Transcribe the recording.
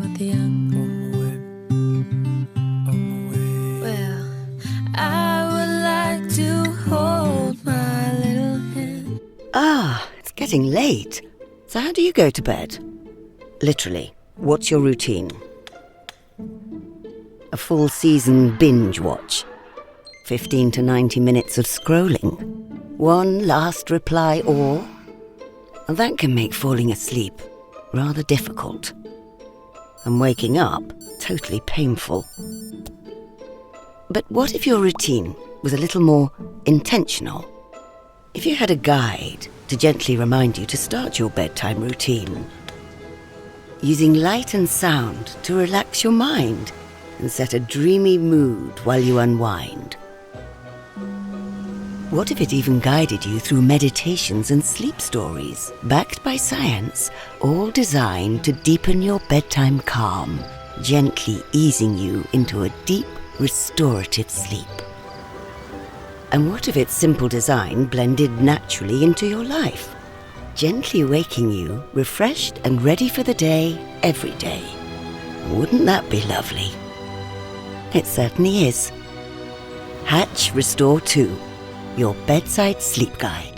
with the young. Well, I would like to hold my little hand. Ah, it's getting late. So how do you go to bed? Literally, what's your routine? A full season binge watch? 15 to 90 minutes of scrolling? One last reply or? That can make falling asleep rather difficult. And waking up totally painful. But what if your routine was a little more intentional? If you had a guide to gently remind you to start your bedtime routine, using light and sound to relax your mind and set a dreamy mood while you unwind. What if it even guided you through meditations and sleep stories, backed by science, all designed to deepen your bedtime calm, gently easing you into a deep, restorative sleep? And what if its simple design blended naturally into your life, gently waking you refreshed and ready for the day every day? Wouldn't that be lovely? It certainly is. Hatch Restore 2, your bedside sleep guide.